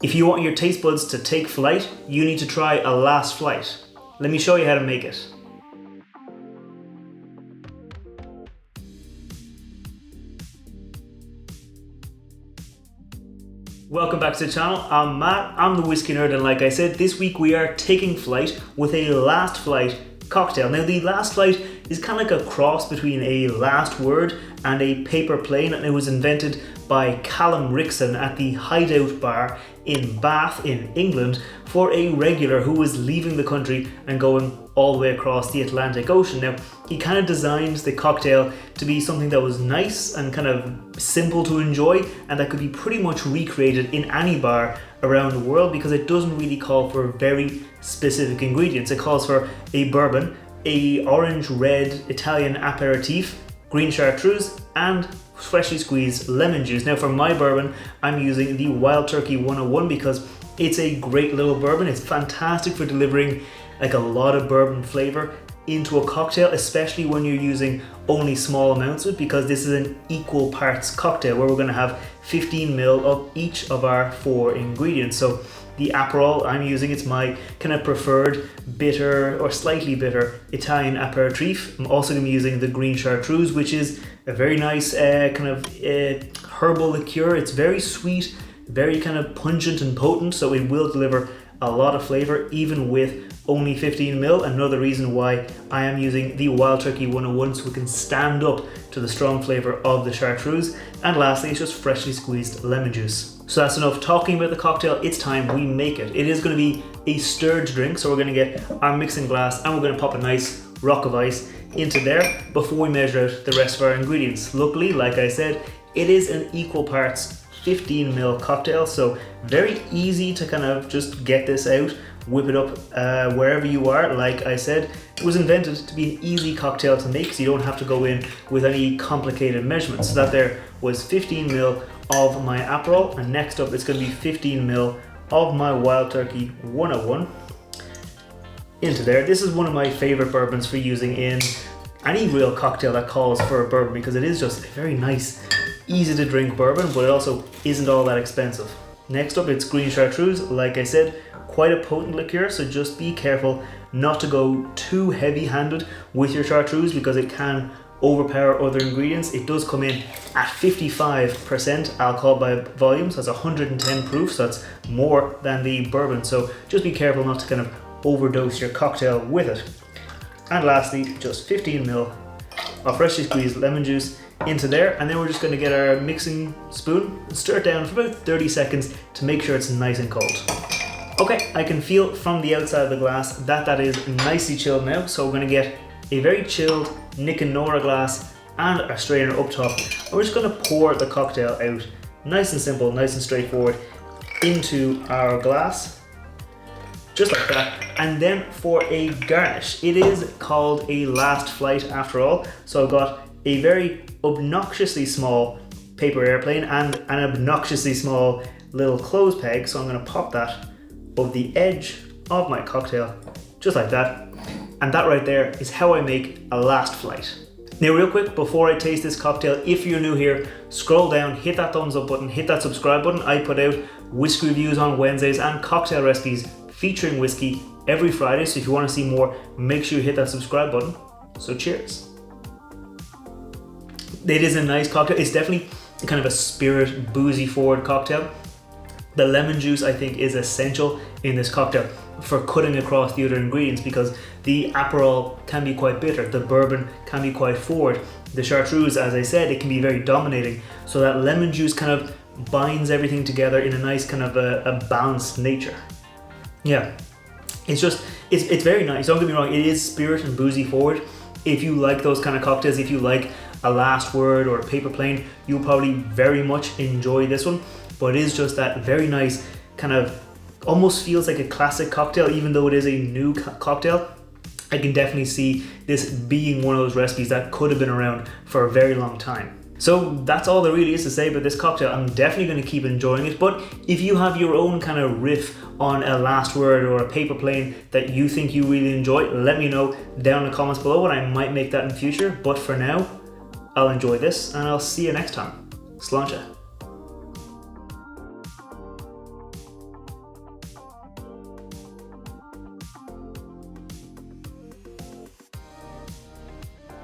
If you want your taste buds to take flight, you need to try a last flight. Let me show you how to make it. Welcome back to the channel. I'm Matt, I'm the Whiskey Nerd, and like I said, this week we are taking flight with a last flight cocktail. Now the last flight is kind of like a cross between a last word and a paper plane, and it was invented by Callum Rixson at the Hideout Bar in Bath in England for a regular who was leaving the country and going all the way across the Atlantic Ocean. Now he kind of designed the cocktail to be something that was nice and kind of simple to enjoy, and that could be pretty much recreated in any bar around the world because it doesn't really call for very specific ingredients. It calls for a bourbon, a orange-red Italian aperitif, green chartreuse, and freshly squeezed lemon juice. Now for my bourbon, I'm using the Wild Turkey 101 because it's a great little bourbon. It's fantastic for delivering like a lot of bourbon flavor into a cocktail, especially when you're using only small amounts of it, because this is an equal parts cocktail where we're going to have 15 ml of each of our 4 ingredients. So the aperol I'm using, it's my kind of preferred bitter or slightly bitter Italian aperitif. I'm also going to be using the green chartreuse, which is a very nice herbal liqueur. It's very sweet, very kind of pungent and potent, so it will deliver a lot of flavor even with only 15 ml. Another reason why I am using the Wild Turkey 101, so it can stand up to the strong flavor of the chartreuse. And lastly, it's just freshly squeezed lemon juice. So that's enough talking about the cocktail. It's time we make it. It is going to be a stirred drink, so we're going to get our mixing glass and we're going to pop a nice rock of ice into there before we measure out the rest of our ingredients. Luckily, like I said, it is an equal parts 15 ml cocktail, so very easy to kind of just get this out, whip it up wherever you are. Like I said, it was invented to be an easy cocktail to make, so you don't have to go in with any complicated measurements. So that there was 15 ml of my aperol, and next up it's going to be 15 ml of my Wild Turkey 101 into there. This is one of my favorite bourbons for using in any real cocktail that calls for a bourbon, because it is just a very nice, easy to drink bourbon, but it also isn't all that expensive. Next up, it's green chartreuse. Like I said, quite a potent liqueur, so just be careful not to go too heavy-handed with your chartreuse because it can overpower other ingredients. It does come in at 55% alcohol by volume, so that's 110 proof, so that's more than the bourbon, so just be careful not to kind of overdose your cocktail with it. And lastly, just 15 ml of freshly squeezed lemon juice into there, and then we're just going to get our mixing spoon and stir it down for about 30 seconds to make sure it's nice and cold. Okay, I can feel from the outside of the glass that is nicely chilled now, so we're going to get a very chilled Nick and Nora glass and our strainer up top, and we're just going to pour the cocktail out nice and simple, nice and straightforward into our glass, just like that. And then for a garnish, it is called a last flight after all, so I've got a very obnoxiously small paper airplane and an obnoxiously small little clothes peg, so I'm going to pop that over the edge of my cocktail just like that, and that right there is how I make a last flight. Now real quick, before I taste this cocktail, if you're new here, scroll down, hit that thumbs up button, hit that subscribe button. I put out whiskey reviews on Wednesdays and cocktail recipes featuring whiskey every Friday, so if you want to see more, make sure you hit that subscribe button. So cheers. It is a nice cocktail. It's definitely kind of a spirit, boozy forward cocktail. The lemon juice, I think, is essential in this cocktail for cutting across the other ingredients, because the aperol can be quite bitter, the bourbon can be quite forward, the chartreuse, as I said, it can be very dominating, so that lemon juice kind of binds everything together in a nice kind of a balanced nature. Yeah, it's very nice. Don't get me wrong, it is spirit and boozy forward. If you like those kind of cocktails, if you like a last word or a paper plane, you'll probably very much enjoy this one. But it is just that very nice kind of, almost feels like a classic cocktail, even though it is a new cocktail. I can definitely see this being one of those recipes that could have been around for a very long time. So that's all there really is to say about this cocktail. I'm definitely going to keep enjoying it, but if you have your own kind of riff on a last word or a paper plane that you think you really enjoy, let me know down in the comments below, and I might make that in the future. But for now, I'll enjoy this and I'll see you next time. Sláinte.